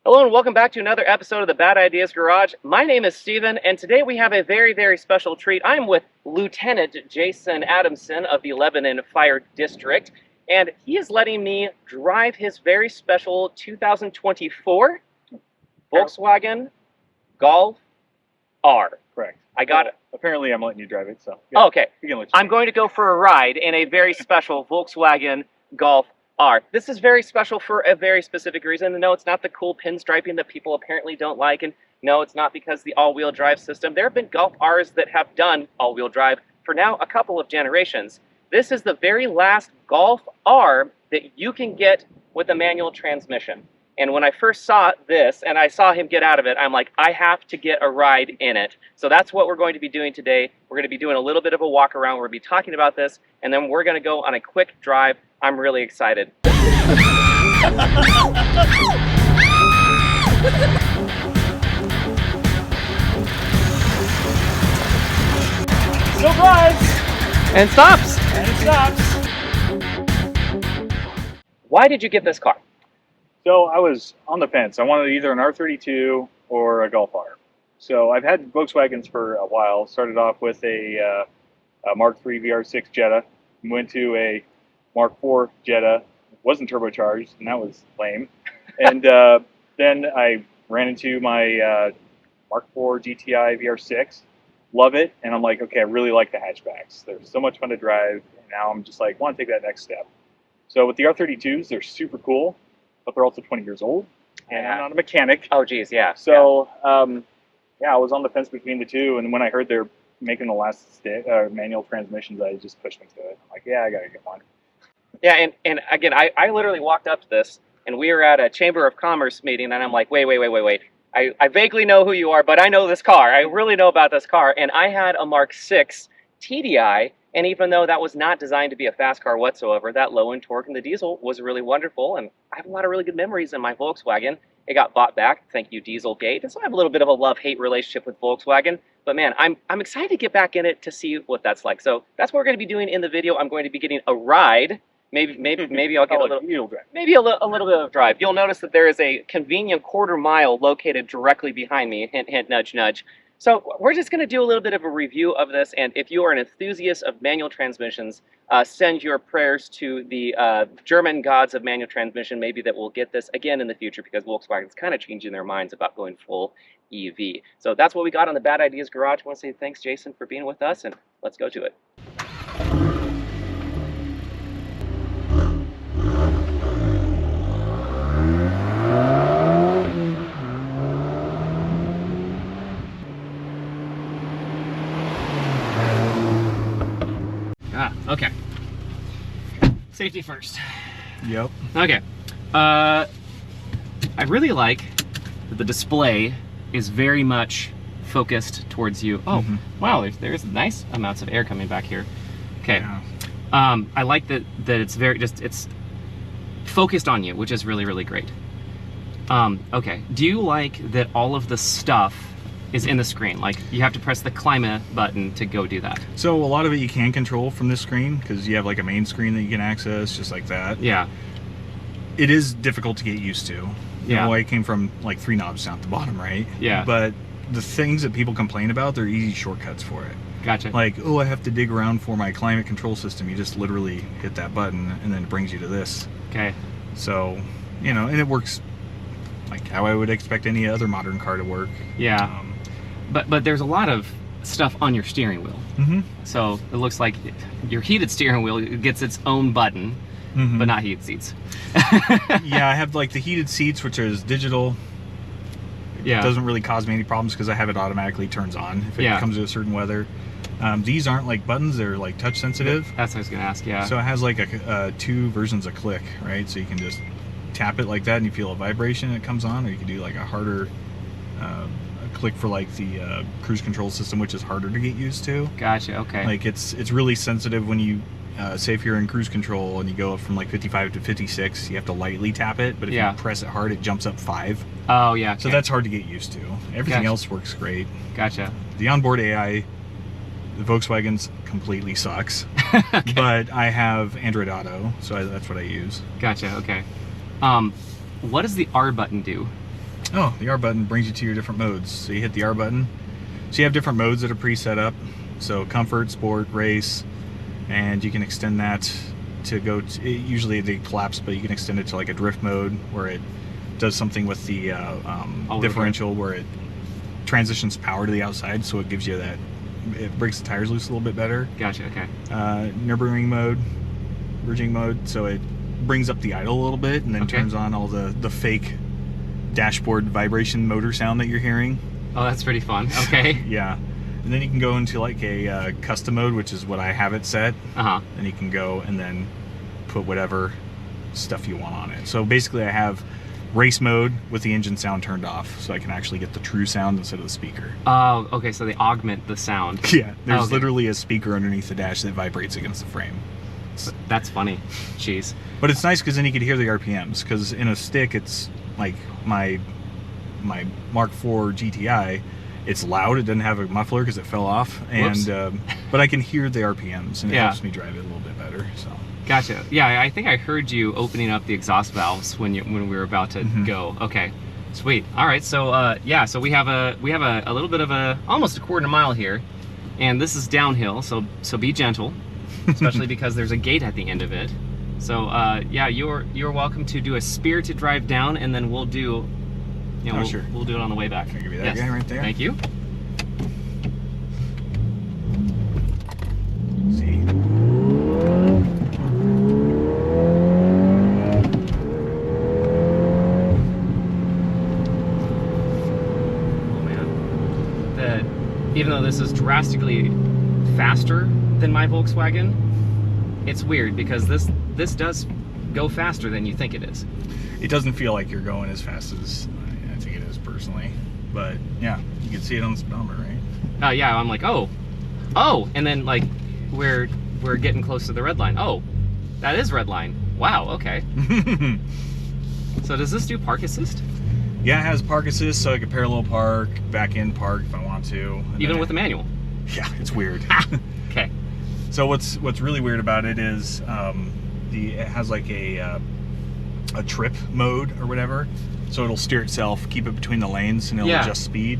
Hello and welcome back to another episode of the Bad Ideas Garage. My name is Steven, and today we have a very, very special treat. I'm with Lieutenant Jason Adamson of the Lebanon Fire District, and he is letting me drive his very special 2024 Volkswagen Golf R. Correct. I got it. Apparently, I'm letting you drive it, so. Yeah, Oh, okay. you can let you I'm going to go for a ride in a very special Volkswagen Golf R. This is very special for a very specific reason. And no, it's not the cool pinstriping that people apparently don't like. And no, it's not because the all-wheel drive system. There have been Golf Rs that have done all-wheel drive for now a couple of generations. This is the very last Golf R that you can get with a manual transmission. And when I first saw this, and I saw him get out of it, I'm like, I have to get a ride in it. So that's what we're going to be doing today. We're going to be doing a little bit of a walk around. We're going to be talking about this, and then we're going to go on a quick drive. I'm really excited. Still drives! And stops. And it stops. Why did you get this car? So I was on the fence. I wanted either an R32 or a Golf R. So I've had Volkswagens for a while. Started off with a Mark III VR6 Jetta. Went to a Mark IV Jetta. Wasn't turbocharged, and that was lame. And then I ran into my Mark IV GTI VR6. Love it. And I'm like, okay, I really like the hatchbacks. They're so much fun to drive. And now I'm just like, want to take that next step. So with the R32s, they're super cool, but they're also 20 years old. And I'm not a mechanic. Oh, geez, yeah. So, I was on the fence between the two. And when I heard they're making the last manual transmissions, I just pushed into it. I'm like, yeah, I got to get one. Yeah, and again, I literally walked up to this, and we were at a Chamber of Commerce meeting, and I'm like, wait. I vaguely know who you are, but I know this car. I really know about this car. And I had a Mark VI TDI, and even though that was not designed to be a fast car whatsoever, that low in torque in the diesel was really wonderful, and I have a lot of really good memories in my Volkswagen. It got bought back, thank you Dieselgate, and so I have a little bit of a love-hate relationship with Volkswagen. But man, I'm excited to get back in it to see what that's like. So that's what we're going to be doing in the video. I'm going to be getting a ride. Maybe I'll get a little bit of drive. You'll notice that there is a convenient quarter mile located directly behind me. Hint, hint, nudge, nudge. So we're just going to do a little bit of a review of this. And if you are an enthusiast of manual transmissions, send your prayers to the German gods of manual transmission. Maybe that we'll get this again in the future because Volkswagen's kind of changing their minds about going full EV. So that's what we got on the Bad Ideas Garage. I want to say thanks, Jason, for being with us, and let's go to it. Okay. Safety first. Yep. Okay. I really like that the display is very much focused towards you. Oh, wow, there's nice amounts of air coming back here. Okay. Yeah. I like that it's it's focused on you, which is really, really great. Okay. Do you like that all of the stuff is in the screen? Like, you have to press the climate button to go do that. So a lot of it you can control from this screen because you have like a main screen that you can access just like that. Yeah. It is difficult to get used to. Yeah. I came from like 3 knobs down at the bottom, right? Yeah. But the things that people complain about, they're easy shortcuts for it. Gotcha. Like, oh, I have to dig around for my climate control system. You just literally hit that button and then it brings you to this. Okay. So, and it works like how I would expect any other modern car to work. Yeah. But there's a lot of stuff on your steering wheel. So it looks like your heated steering wheel gets its own button, but not heated seats. Yeah, I have like the heated seats, which is digital. Yeah. It doesn't really cause me any problems because I have it automatically turns on if it comes to a certain weather. These aren't like buttons, they're like touch sensitive. That's what I was gonna ask, yeah. So it has like 2 versions of click, right? So you can just tap it like that and you feel a vibration and it comes on, or you can do like a harder click for like the cruise control system, which is harder to get used to. Gotcha, okay. Like it's really sensitive when you say if you're in cruise control and you go from like 55 to 56, you have to lightly tap it, but if you press it hard, it jumps up 5. Oh yeah. Okay. So that's hard to get used to. Everything else works great. Gotcha. The onboard AI, the Volkswagen's completely sucks. But I have Android Auto, so that's what I use. Gotcha, okay. What does the R button do? Oh, the R button brings you to your different modes. So you hit the R button. So you have different modes that are pre-set up. So comfort, sport, race, and you can extend that to go to, usually they collapse, but you can extend it to like a drift mode where it does something with the differential where it transitions power to the outside, so it gives you that, it breaks the tires loose a little bit better. Gotcha, okay. Nürburgring mode, so it brings up the idle a little bit and then turns on all the fake dashboard vibration motor sound that you're hearing. Oh, that's pretty fun. Okay. Yeah. And then you can go into like a custom mode, which is what I have it set. And you can go and then put whatever stuff you want on it. So basically I have race mode with the engine sound turned off, so I can actually get the true sound instead of the speaker. Oh, okay, so they augment the sound. Yeah, there's literally a speaker underneath the dash that vibrates against the frame. That's funny. Jeez. But it's nice because then you can hear the RPMs, because in a stick it's like my Mark IV GTI, it's loud, it doesn't have a muffler because it fell off, and but I can hear the RPMs, and it helps me drive it a little bit better. So. Gotcha. Yeah, I think I heard you opening up the exhaust valves when we were about to go. Okay, sweet. All right, so yeah, so we have a little bit of almost a quarter mile here, and this is downhill, so be gentle, especially because there's a gate at the end of it. So yeah, you're welcome to do a spirited drive down, and then we'll do, you know, we'll do it on the way back. Can I give you that guy right there? Thank you. See. Even though this is drastically faster than my Volkswagen, it's weird because this does go faster than you think it is. It doesn't feel like you're going as fast as I think it is personally, but yeah, you can see it on the speedometer, right? Yeah, I'm like, oh, and then like we're getting close to the red line. Oh, that is red line. Wow, okay. So does this do park assist? Yeah, it has park assist, so I can parallel park, back in park if I want to. Even with the manual? Yeah, it's weird. Okay. So what's really weird about it is it has like a trip mode or whatever, so it'll steer itself, keep it between the lanes, and it'll adjust speed.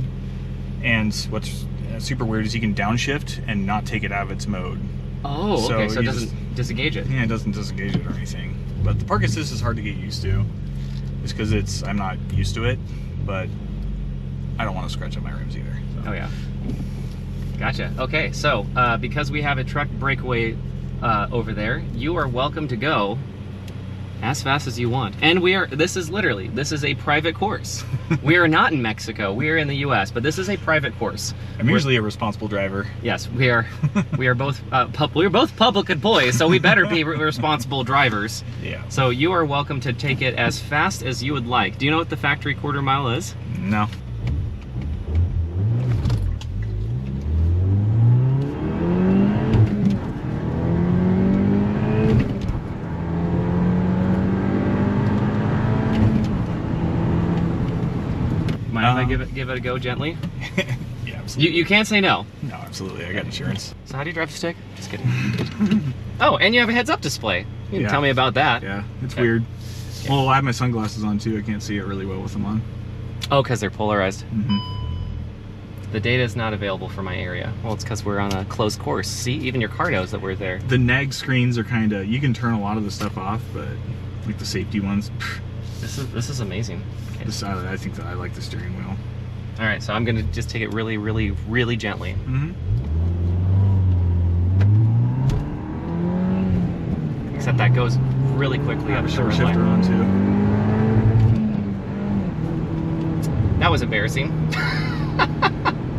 And what's super weird is you can downshift and not take it out of its mode. Oh, okay, so it doesn't disengage it. Yeah, it doesn't disengage it or anything. But the park assist is hard to get used to. It's because I'm not used to it, but I don't want to scratch up my rims either. So. Oh yeah. Gotcha. Okay, so because we have a truck breakaway over there, you are welcome to go as fast as you want. And this is a private course. We are not in Mexico, we are in the US, but this is a private course. I'm usually a responsible driver. Yes, we are both public employees, so we better be responsible drivers. Yeah. So you are welcome to take it as fast as you would like. Do you know what the factory quarter mile is? No. Mind if I give it a go gently? Yeah, absolutely. You can't say no. No, absolutely. I got insurance. So how do you drive the stick? Just kidding. Oh, and you have a heads-up display. You can tell me about that. Yeah, it's weird. Yeah. Well, I have my sunglasses on too. I can't see it really well with them on. Oh, because they're polarized. The data is not available for my area. Well, it's because we're on a closed course. See, even your car knows that we're there. The nag screens are kind of, you can turn a lot of the stuff off, but like the safety ones. This is amazing. Okay. I think that I like the steering wheel. All right, so I'm gonna just take it really, really, really gently. Except that goes really quickly up the red shifter line. on too. That was embarrassing.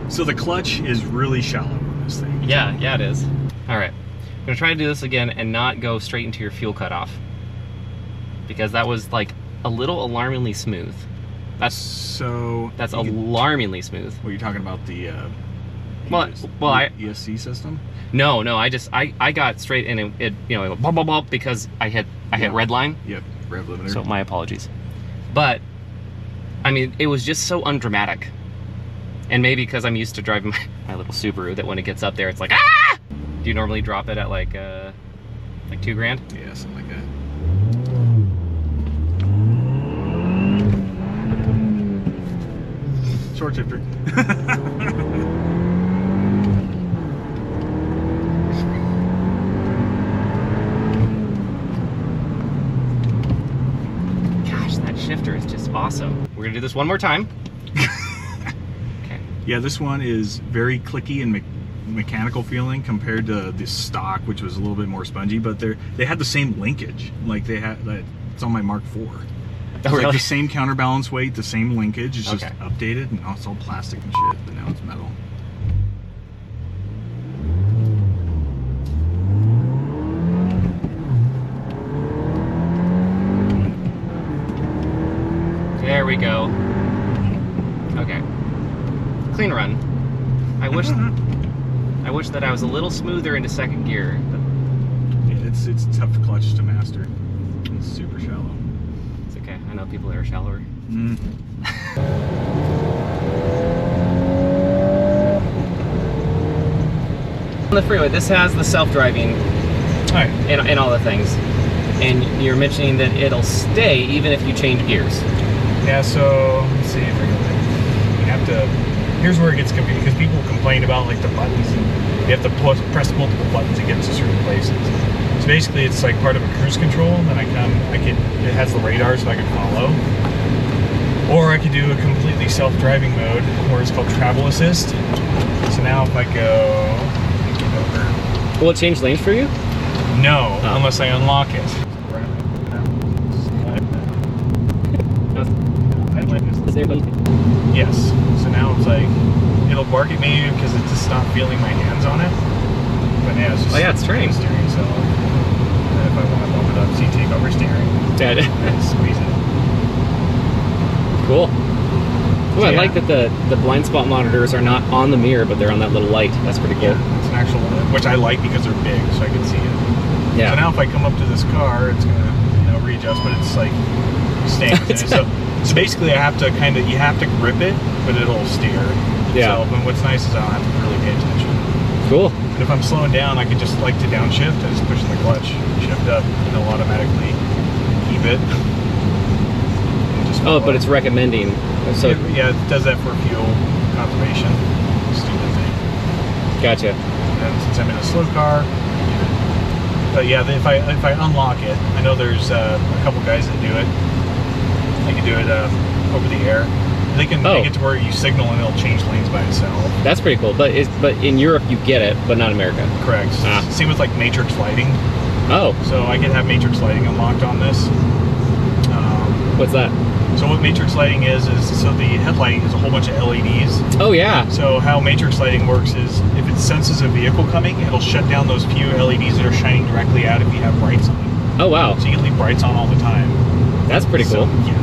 So the clutch is really shallow on this thing. Yeah, it is. All right, I'm gonna try to do this again and not go straight into your fuel cutoff, because that was like a little alarmingly smooth. That's alarmingly smooth. What are you talking about, the ESC system? No, I got straight in, and it you know, blah, blah, blah, because I hit red line. Yep, rev limiter. So my apologies. But I mean, it was just so undramatic. And maybe because I'm used to driving my little Subaru, that when it gets up there, it's like, ah! Do you normally drop it at like $2 grand? Yeah, something like that. Short shifter. Gosh, that shifter is just awesome. We're gonna do this one more time. Okay. Yeah, this one is very clicky and mechanical feeling compared to the stock, which was a little bit more spongy, but they had the same linkage. Like they had that. It's on my Mark IV. It's really? like the same counterbalance weight, the same linkage. It's just Okay. updated, and now it's all plastic and shit, but now it's metal. There we go. Okay. Clean run. I wish that I was a little smoother into second gear. But Yeah, it's tough clutch to master. It's super shallow. it's okay. I know people that are shallower. Mm. On the freeway, this has the self-driving All right. and all the things. And you're mentioning that it'll stay even if you change gears. Yeah, so let's see if I can. You have to. Here's where it gets confusing because people complain about like the buttons and you have to press multiple buttons to get to certain places. So basically, it's like part of a cruise control. Then it has the radar so I can follow. Or I could do a completely self-driving mode where it's called travel assist. So now if I go over. Will it change lanes for you? No, Oh. unless I unlock it. Yes. So now it's like it'll bark at me because it's just not feeling my hands on it. But yeah, it's just Oh yeah, it's turning. steering. So and if I want to bump it up, see, take over steering Dead. and squeeze it. Cool. Oh, I Yeah. like that the blind spot monitors are not on the mirror, but they're on that little light. That's pretty cool. Yeah, it's an actual one, which I like because they're big, so I can see it. Yeah. So now if I come up to this car, it's gonna readjust, but it's like staying. So basically, you have to grip it, but it'll steer. Yeah. So, but what's nice is I don't have to really pay attention. Cool. And if I'm slowing down, I can just like to downshift. I just push the clutch, shift up, and it'll automatically keep it. And just Oh, follow. but it's recommending. So yeah, it does that for fuel conservation. Stupid thing. gotcha. And since I'm in a slow car, but yeah, if I unlock it, I know there's a couple guys that do it. They can do it over the air. They can make it to where you signal and it'll change lanes by itself. That's pretty cool. But in Europe you get it, but not America. Correct. Ah. Same with like matrix lighting. Oh, So I can have matrix lighting unlocked on this. what's that? So what matrix lighting is so the headlight is a whole bunch of LEDs. Oh yeah. So how matrix lighting works is if it senses a vehicle coming, it'll shut down those few LEDs that are shining directly out if you have brights on. Oh wow. So you can leave brights on all the time. That's pretty cool. So, yeah.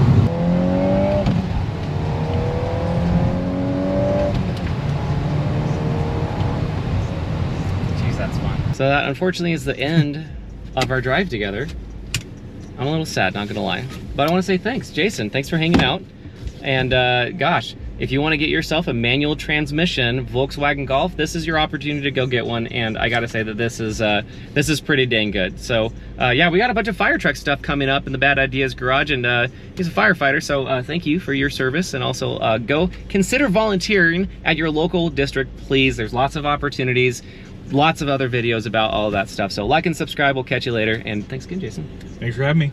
Jeez, that's fun. So that unfortunately is the end of our drive together. I'm a little sad, not gonna lie. But I want to say thanks, Jason. Thanks for hanging out. And gosh, if you want to get yourself a manual transmission Volkswagen Golf, this is your opportunity to go get one. And I gotta say that this is pretty dang good. So yeah, we got a bunch of fire truck stuff coming up in the Bad Ideas garage, and he's a firefighter. So thank you for your service, and also go consider volunteering at your local district, please. There's lots of opportunities. Lots of other videos about all of that stuff. So like and subscribe. We'll catch you later. And thanks again, Jason. Thanks for having me.